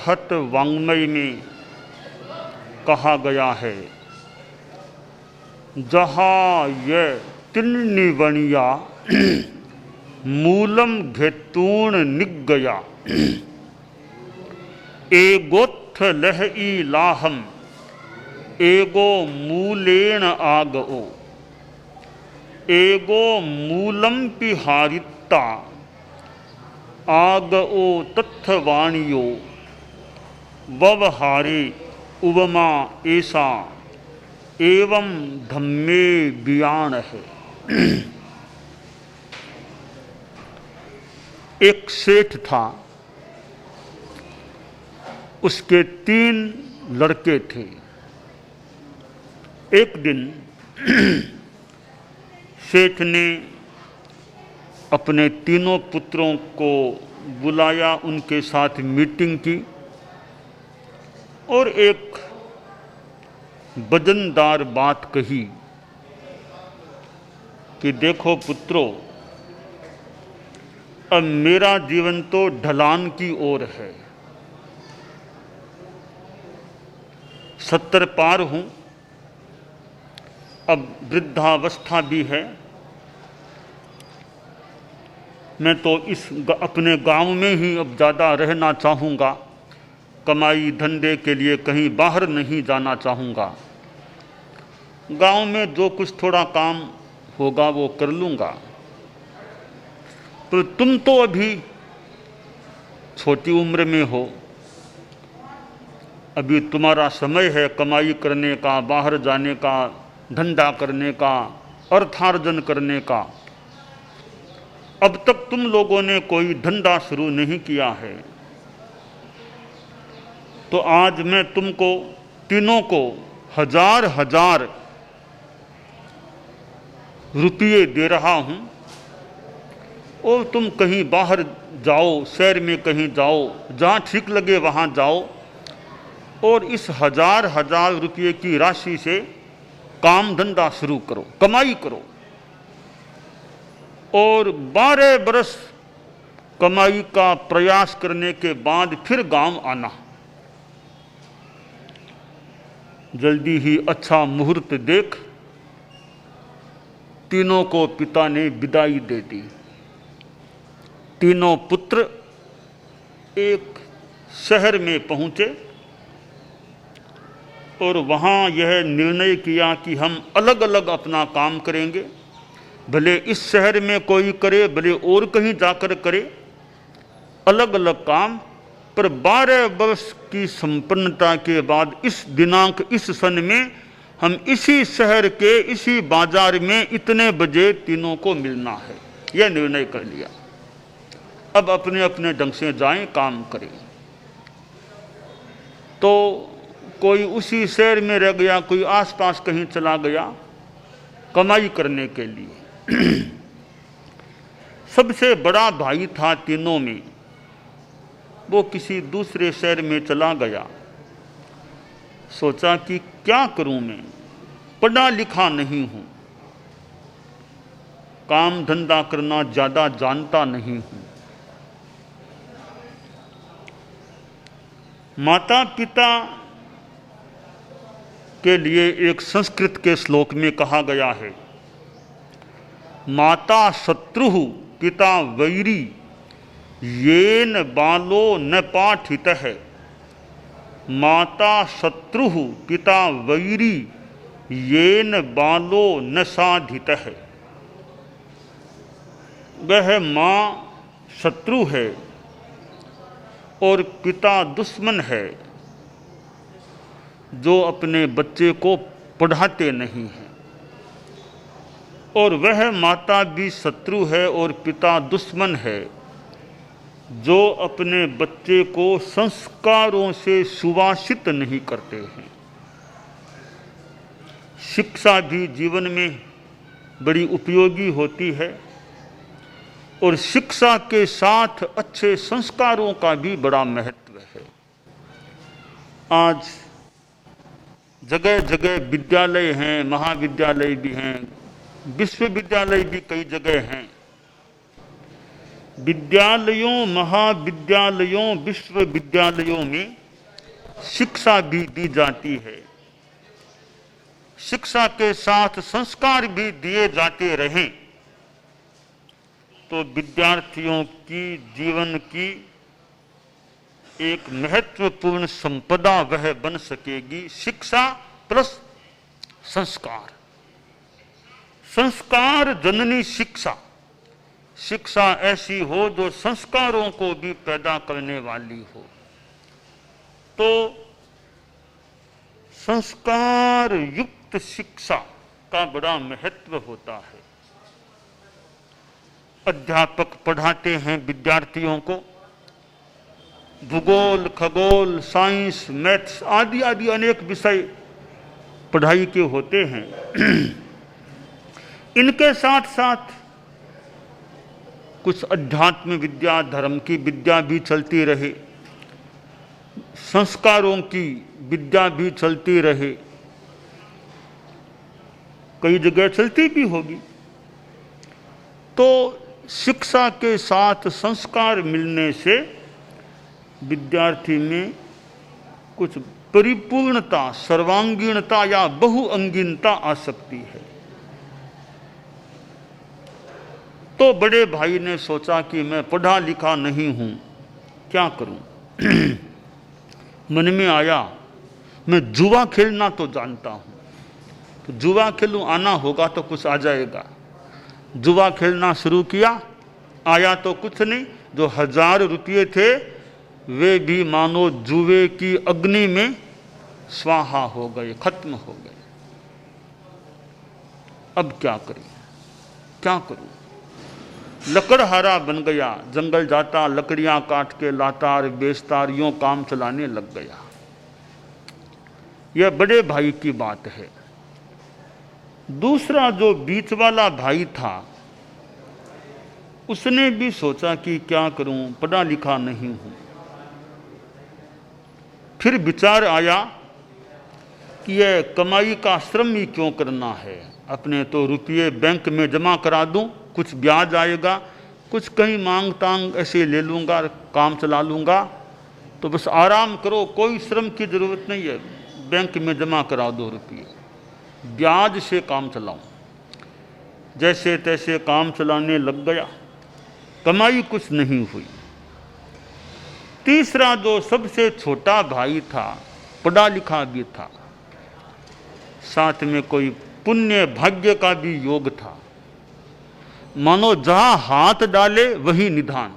बृहत वाङ्मय में कहा गया है, जहाँ ये तिन्निवणिया मूलम घेतूण निगया एगोत्थ लह ई लाहम एगो मूलेन आगओ एगो मूलम पिहारिता आगओ तत्थवाणियो ववहारे उवमा ऐसा एवं धम्मे बियाण है। एक सेठ था, उसके 3 लड़के थे। एक दिन सेठ ने अपने तीनों पुत्रों को बुलाया, उनके साथ मीटिंग की और एक वजनदार बात कही कि देखो पुत्रों, अब मेरा जीवन तो ढलान की ओर है, 70 पार हूँ, अब वृद्धावस्था भी है। मैं तो इस अपने गांव में ही अब ज़्यादा रहना चाहूँगा, कमाई धंधे के लिए कहीं बाहर नहीं जाना चाहूँगा। गांव में जो कुछ थोड़ा काम होगा वो कर लूँगा, तो तुम तो अभी छोटी उम्र में हो, अभी तुम्हारा समय है कमाई करने का, बाहर जाने का, धंधा करने का, अर्थार्जन करने का। अब तक तुम लोगों ने कोई धंधा शुरू नहीं किया है, तो आज मैं तुमको तीनों को 1000 रुपये दे रहा हूं और तुम कहीं बाहर जाओ, शहर में कहीं जाओ, जहां ठीक लगे वहां जाओ और इस 1000 रुपये की राशि से काम धंधा शुरू करो, कमाई करो और 12 बरस कमाई का प्रयास करने के बाद फिर गांव आना। जल्दी ही अच्छा मुहूर्त देख तीनों को पिता ने विदाई दे दी। तीनों पुत्र एक शहर में पहुंचे और वहां यह निर्णय किया कि हम अलग अलग अपना काम करेंगे, भले इस शहर में कोई करे, भले और कहीं जाकर करे, अलग अलग काम, पर 12 वर्ष की संपन्नता के बाद इस दिनांक, इस सन में हम इसी शहर के इसी बाजार में इतने बजे तीनों को मिलना है। यह निर्णय कर लिया। अब अपने अपने ढंग से जाएं, काम करें। तो कोई उसी शहर में रह गया, कोई आसपास कहीं चला गया कमाई करने के लिए। सबसे बड़ा भाई था तीनों में, वो किसी दूसरे शहर में चला गया। सोचा कि क्या करूं, मैं पढ़ा लिखा नहीं हूं, काम धंधा करना ज्यादा जानता नहीं हूं। माता पिता के लिए एक संस्कृत के श्लोक में कहा गया है, माता शत्रुः पिता वैरी येन बालो न पाठितः। माता शत्रुः पिता वैरी येन बालो न साधितः। वह माँ शत्रु है और पिता दुश्मन है जो अपने बच्चे को पढ़ाते नहीं हैं, और वह माता भी शत्रु है और पिता दुश्मन है जो अपने बच्चे को संस्कारों से सुवासित नहीं करते हैं। शिक्षा भी जीवन में बड़ी उपयोगी होती है और शिक्षा के साथ अच्छे संस्कारों का भी बड़ा महत्व है। आज जगह जगह विद्यालय हैं, महाविद्यालय भी हैं, विश्वविद्यालय भी कई जगह हैं, विद्यालयों, महाविद्यालयों, विश्वविद्यालयों में शिक्षा भी दी जाती है, शिक्षा के साथ संस्कार भी दिए जाते रहें तो विद्यार्थियों की जीवन की एक महत्वपूर्ण संपदा वह बन सकेगी। शिक्षा प्लस संस्कार, संस्कार जननी शिक्षा, शिक्षा ऐसी हो जो संस्कारों को भी पैदा करने वाली हो। तो संस्कार युक्त शिक्षा का बड़ा महत्व होता है। अध्यापक पढ़ाते हैं विद्यार्थियों को, भूगोल, खगोल, साइंस, मैथ्स आदि आदि अनेक विषय पढ़ाई के होते हैं। इनके साथ साथ कुछ अध्यात्म विद्या, धर्म की विद्या भी चलती रहे, संस्कारों की विद्या भी चलती रहे, कई जगह चलती भी होगी। तो शिक्षा के साथ संस्कार मिलने से विद्यार्थी में कुछ परिपूर्णता, सर्वांगीणता या बहुअंगीनता आ सकती है। तो बड़े भाई ने सोचा कि मैं पढ़ा लिखा नहीं हूं, क्या करूं? मन में आया मैं जुआ खेलना तो जानता हूं, तो जुआ खेलूं, आना होगा तो कुछ आ जाएगा। जुआ खेलना शुरू किया, आया तो कुछ नहीं, जो 1000 रुपये थे वे भी मानो जुए की अग्नि में स्वाहा हो गए, खत्म हो गए। अब क्या करें, क्या करूं? लकड़हारा बन गया, जंगल जाता, लकड़ियां काट के लातार बेचता, यूं काम चलाने लग गया। यह बड़े भाई की बात है। दूसरा जो बीच वाला भाई था, उसने भी सोचा कि क्या करूं, पढ़ा लिखा नहीं हूं। फिर विचार आया कि यह कमाई का श्रम ही क्यों करना है, अपने तो रुपये बैंक में जमा करा दूं, कुछ ब्याज आएगा, कुछ कहीं मांग तांग ऐसे ले लूँगा, काम चला लूँगा, तो बस आराम करो, कोई श्रम की ज़रूरत नहीं है, बैंक में जमा करा दो रुपये, ब्याज से काम चलाऊं। जैसे तैसे काम चलाने लग गया, कमाई कुछ नहीं हुई। तीसरा जो सबसे छोटा भाई था, पढ़ा लिखा भी था, साथ में कोई पुण्य भाग्य का भी योग था, मानो जहां हाथ डाले वही निधान।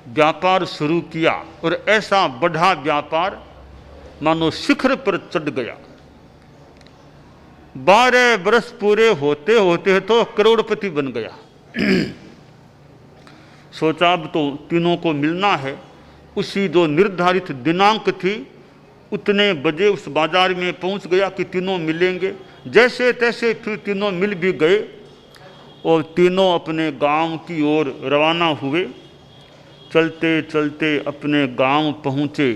व्यापार शुरू किया और ऐसा बढ़ा व्यापार मानो शिखर पर चढ़ गया। 12 बरस पूरे होते होते तो करोड़पति बन गया। सोचा अब तो तीनों को मिलना है। उसी जो निर्धारित दिनांक थी उतने बजे उस बाजार में पहुंच गया कि तीनों मिलेंगे। जैसे तैसे फिर तीनों मिल भी गए और तीनों अपने गांव की ओर रवाना हुए। चलते चलते अपने गांव पहुँचे,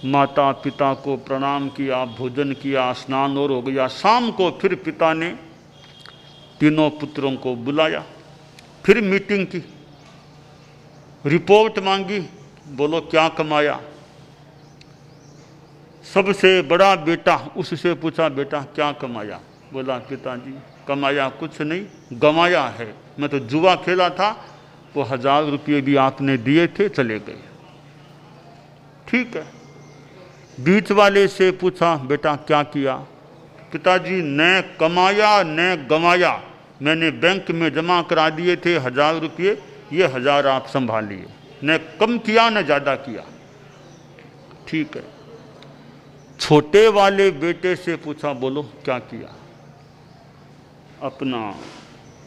माता पिता को प्रणाम किया, भोजन किया, स्नान और हो गया। शाम को फिर पिता ने तीनों पुत्रों को बुलाया, फिर मीटिंग की, रिपोर्ट मांगी, बोलो क्या कमाया। सबसे बड़ा बेटा, उससे पूछा बेटा क्या कमाया? बोला पिताजी कमाया कुछ नहीं, गंवाया है, मैं तो जुआ खेला था, वो 1000 रुपये भी आपने दिए थे, चले गए। ठीक है। बीच वाले से पूछा बेटा क्या किया? पिताजी न कमाया न गंवाया, मैंने बैंक में जमा करा दिए थे 1000 रुपये, ये 1000 आप संभालिए, न कम किया न ज़्यादा किया। ठीक है। छोटे वाले बेटे से पूछा बोलो क्या किया? अपना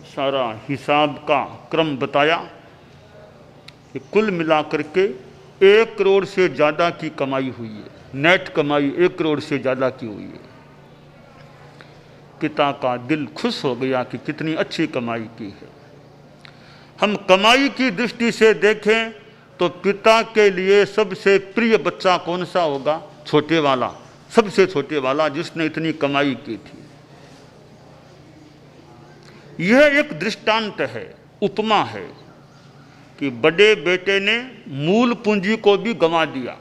सारा हिसाब का क्रम बताया कि कुल मिलाकर के 1 करोड़ से ज़्यादा की कमाई हुई है, नेट कमाई 1 करोड़ से ज़्यादा की हुई है। पिता का दिल खुश हो गया कि कितनी अच्छी कमाई की है। हम कमाई की दृष्टि से देखें तो पिता के लिए सबसे प्रिय बच्चा कौन सा होगा? छोटे वाला, सबसे छोटे वाला, जिसने इतनी कमाई की थी। यह एक दृष्टांत है, उपमा है कि बड़े बेटे ने मूल पूंजी को भी गंवा दिया,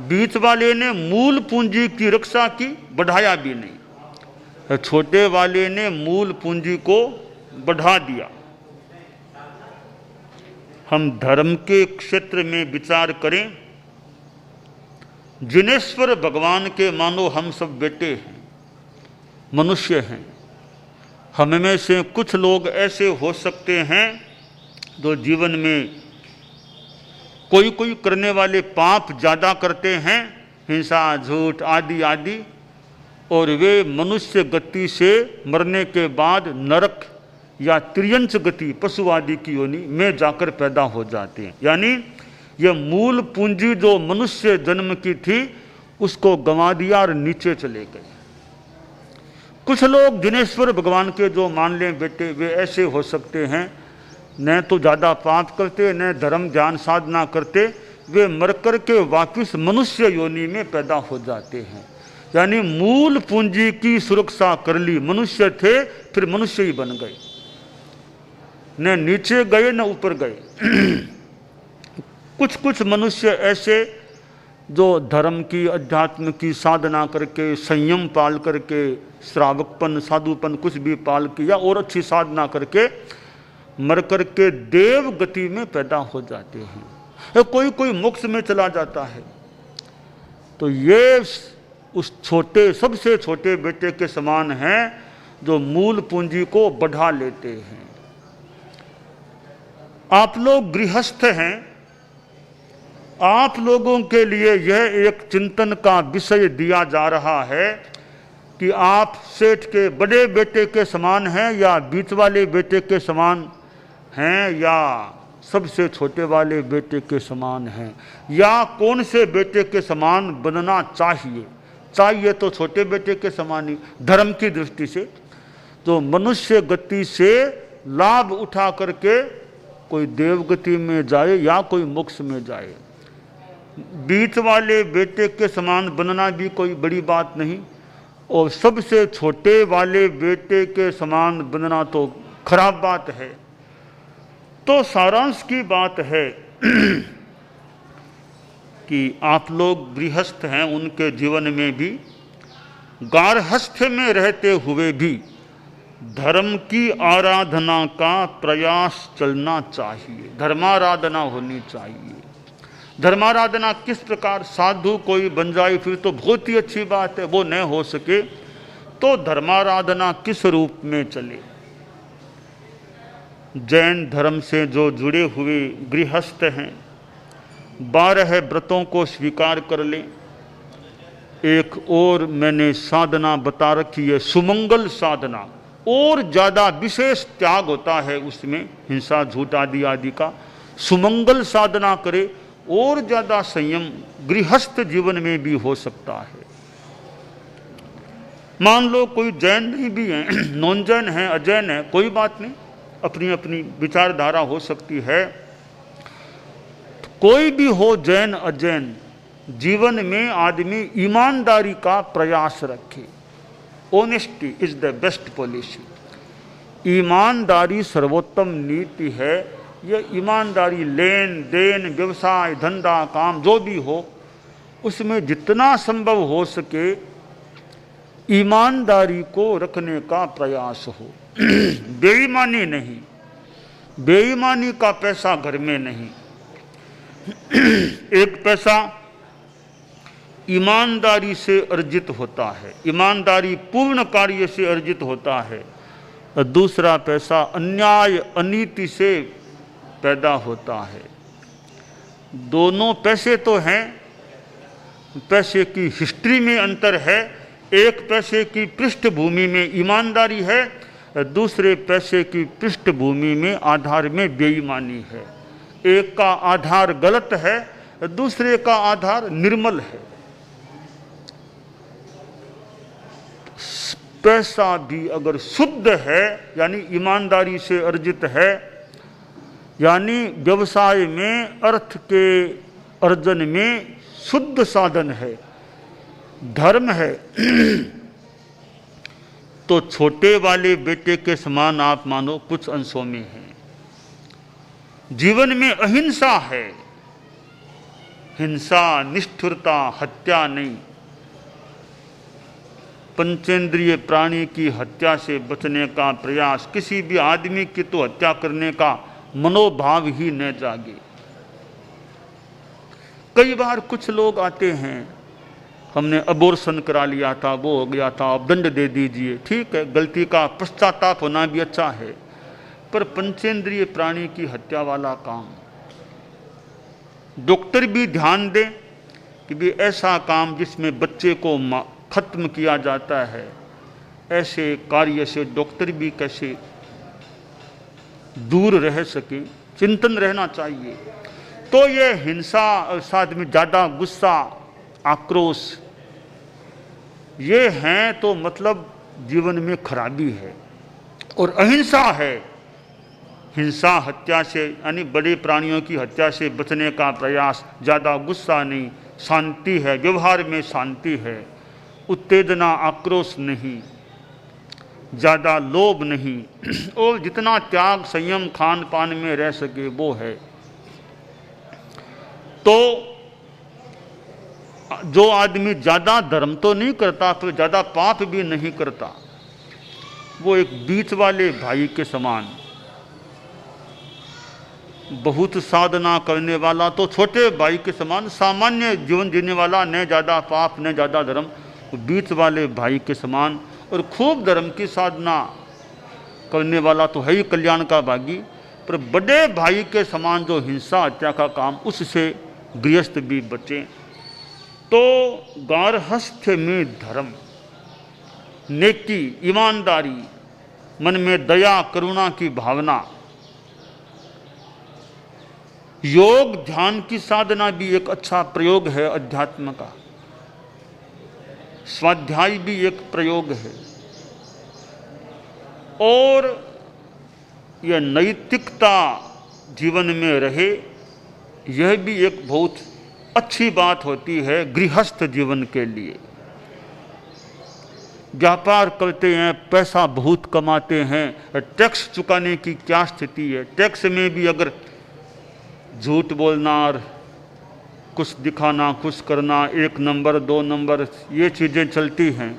बीच वाले ने मूल पूंजी की रक्षा की, बढ़ाया भी नहीं, छोटे वाले ने मूल पूंजी को बढ़ा दिया। हम धर्म के क्षेत्र में विचार करें, जिनेश्वर भगवान के मानो हम सब बेटे हैं, मनुष्य हैं। हम में से कुछ लोग ऐसे हो सकते हैं जो जीवन में कोई करने वाले पाप ज़्यादा करते हैं, हिंसा, झूठ आदि आदि, और वे मनुष्य गति से मरने के बाद नरक या त्रियंच गति पशु आदि की योनि में जाकर पैदा हो जाते हैं। यानी ये मूल पूंजी जो मनुष्य जन्म की थी उसको गंवा दिया और नीचे चले गए। कुछ लोग जिनेश्वर भगवान के जो मान लें बेटे, वे ऐसे हो सकते हैं, न तो ज़्यादा पाप करते न धर्म ध्यान साधना करते, वे मरकर के वापिस मनुष्य योनि में पैदा हो जाते हैं। यानी मूल पूंजी की सुरक्षा कर ली, मनुष्य थे फिर मनुष्य ही बन गए, न नीचे गए न ऊपर गए। कुछ मनुष्य ऐसे जो धर्म की अध्यात्म की साधना करके, संयम पाल करके, श्रावकपन साधुपन कुछ भी पाल किया और अच्छी साधना करके मर करके देव गति में पैदा हो जाते हैं। कोई मोक्ष में चला जाता है। तो ये उस छोटे, सबसे छोटे बेटे के समान हैं जो मूल पूंजी को बढ़ा लेते हैं। आप लोग गृहस्थ हैं, आप लोगों के लिए यह एक चिंतन का विषय दिया जा रहा है कि आप सेठ के बड़े बेटे के समान हैं या बीच वाले बेटे के समान हैं या सबसे छोटे वाले बेटे के समान हैं, या कौन से बेटे के समान बनना चाहिए तो छोटे बेटे के समान ही। धर्म की दृष्टि से तो मनुष्य गति से लाभ उठा करके कोई देव गति में जाए या कोई मोक्ष में जाए। बीच वाले बेटे के समान बनना भी कोई बड़ी बात नहीं, और सबसे छोटे वाले बेटे के समान बनना तो खराब बात है। तो सारांश की बात है कि आप लोग गृहस्थ हैं, उनके जीवन में भी गार्हस्थ्य में रहते हुए भी धर्म की आराधना का प्रयास चलना चाहिए, धर्माराधना होनी चाहिए। धर्माराधना किस प्रकार? साधु कोई बन जाए फिर तो बहुत ही अच्छी बात है, वो न हो सके तो धर्माराधना किस रूप में चले? जैन धर्म से जो जुड़े हुए गृहस्थ हैं 12 व्रतों को स्वीकार कर लें। एक और मैंने साधना बता रखी है, सुमंगल साधना, और ज़्यादा विशेष त्याग होता है उसमें, हिंसा झूठ आदि आदि का। सुमंगल साधना करे और ज़्यादा संयम गृहस्थ जीवन में भी हो सकता है। मान लो कोई जैन नहीं भी है, नॉन जैन है, अजैन है, कोई बात नहीं, अपनी अपनी विचारधारा हो सकती है। कोई भी हो जैन अजैन, जीवन में आदमी ईमानदारी का प्रयास रखे। Honesty is the best policy. ईमानदारी सर्वोत्तम नीति है। यह ईमानदारी, लेन देन, व्यवसाय, धंधा, काम जो भी हो, उसमें जितना संभव हो सके ईमानदारी को रखने का प्रयास हो। बेईमानी नहीं, बेईमानी का पैसा घर में नहीं। एक पैसा ईमानदारी से अर्जित होता है, ईमानदारी पूर्ण कार्य से अर्जित होता है, और दूसरा पैसा अन्याय अनीति से पैदा होता है। दोनों पैसे तो हैं, पैसे की हिस्ट्री में अंतर है। एक पैसे की पृष्ठभूमि में ईमानदारी है, दूसरे पैसे की पृष्ठभूमि में आधार में बेईमानी है। एक का आधार गलत है, दूसरे का आधार निर्मल है। पैसा भी अगर शुद्ध है, यानी ईमानदारी से अर्जित है, यानी व्यवसाय में अर्थ के अर्जन में शुद्ध साधन है, धर्म है, तो छोटे वाले बेटे के समान आप मानो कुछ अंशों में हैं। जीवन में अहिंसा है, हिंसा, निष्ठुरता, हत्या नहीं। पंचेंद्रिय प्राणी की हत्या से बचने का प्रयास, किसी भी आदमी की तो हत्या करने का मनोभाव ही न जागे। कई बार कुछ लोग आते हैं, हमने अबॉर्शन करा लिया था, वो हो गया था, अब दंड दे दीजिए। ठीक है, गलती का पश्चाताप होना भी अच्छा है, पर पंचेंद्रिय प्राणी की हत्या वाला काम डॉक्टर भी ध्यान दें कि भी ऐसा काम जिसमें बच्चे को खत्म किया जाता है, ऐसे कार्य से डॉक्टर भी कैसे दूर रह सके, चिंतन रहना चाहिए। तो ये हिंसा, साथ में ज़्यादा गुस्सा, आक्रोश, ये हैं तो मतलब जीवन में खराबी है। और अहिंसा है, हिंसा हत्या से यानी बड़े प्राणियों की हत्या से बचने का प्रयास, ज़्यादा गुस्सा नहीं, शांति है, व्यवहार में शांति है, उत्तेजना आक्रोश नहीं, ज़्यादा लोभ नहीं, और जितना त्याग संयम खान पान में रह सके वो है। तो जो आदमी ज़्यादा धर्म तो नहीं करता फिर ज़्यादा पाप भी नहीं करता, वो एक बीच वाले भाई के समान, बहुत साधना करने वाला तो छोटे भाई के समान, सामान्य जीवन जीने वाला, न ज़्यादा पाप न ज़्यादा धर्म, बीच वाले भाई के समान। और खूब धर्म की साधना करने वाला तो है ही कल्याण का भागी, पर बड़े भाई के समान जो हिंसा हत्या का काम, उससे गृहस्थ भी बचे। तो गार्हस्थ्य में धर्म, नेकी, ईमानदारी, मन में दया करुणा की भावना, योग ध्यान की साधना भी एक अच्छा प्रयोग है अध्यात्म का, स्वाध्याय भी एक प्रयोग है। और यह नैतिकता जीवन में रहे, यह भी एक बहुत अच्छी बात होती है गृहस्थ जीवन के लिए। व्यापार करते हैं, पैसा बहुत कमाते हैं, टैक्स चुकाने की क्या स्थिति है? टैक्स में भी अगर झूठ बोलना और कुछ दिखाना, कुछ करना, 1 नंबर 2 नंबर, ये चीज़ें चलती हैं,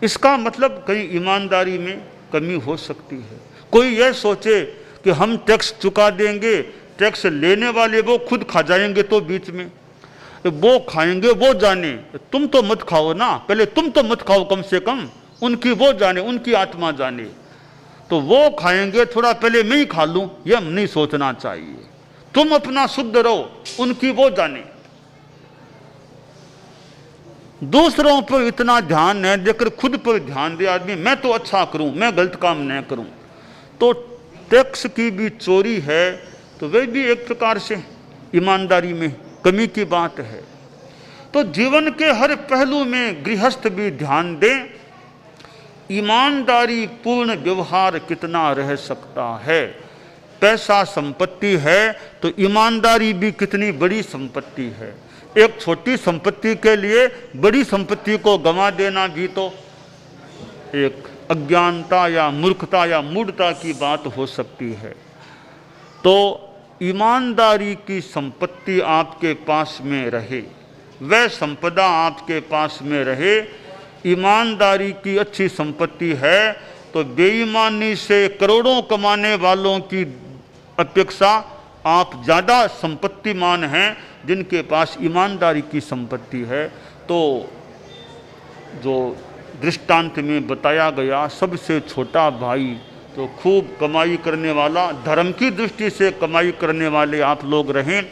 इसका मतलब कहीं ईमानदारी में कमी हो सकती है। कोई यह सोचे कि हम टैक्स चुका देंगे, टैक्स लेने वाले वो खुद खा जाएंगे, तो बीच में वो खाएंगे वो जाने, तुम तो मत खाओ ना, पहले तुम तो मत खाओ, कम से कम उनकी वो जाने, उनकी आत्मा जाने। तो वो खाएंगे, थोड़ा पहले मैं ही खा लूँ, यह नहीं सोचना चाहिए। तुम अपना शुद्ध रहो, उनकी वो जाने। दूसरों पर इतना ध्यान न देकर खुद पर ध्यान दे आदमी, मैं तो अच्छा करूं, मैं गलत काम न करूं। तो टैक्स की भी चोरी है, तो वह भी एक प्रकार से ईमानदारी में कमी की बात है। तो जीवन के हर पहलू में गृहस्थ भी ध्यान दें, ईमानदारी पूर्ण व्यवहार कितना रह सकता है। पैसा संपत्ति है तो ईमानदारी भी कितनी बड़ी संपत्ति है। एक छोटी संपत्ति के लिए बड़ी संपत्ति को गंवा देना भी तो एक अज्ञानता या मूर्खता या मूढ़ता की बात हो सकती है। तो ईमानदारी की संपत्ति आपके पास में रहे, वह संपदा आपके पास में रहे। ईमानदारी की अच्छी संपत्ति है तो बेईमानी से करोड़ों कमाने वालों की अपेक्षा आप ज़्यादा संपत्तिमान हैं जिनके पास ईमानदारी की संपत्ति है। तो जो दृष्टांत में बताया गया, सबसे छोटा भाई तो खूब कमाई करने वाला, धर्म की दृष्टि से कमाई करने वाले आप लोग रहें,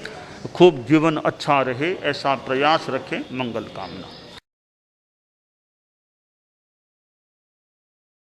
खूब जीवन अच्छा रहे, ऐसा प्रयास रखें। मंगल कामना।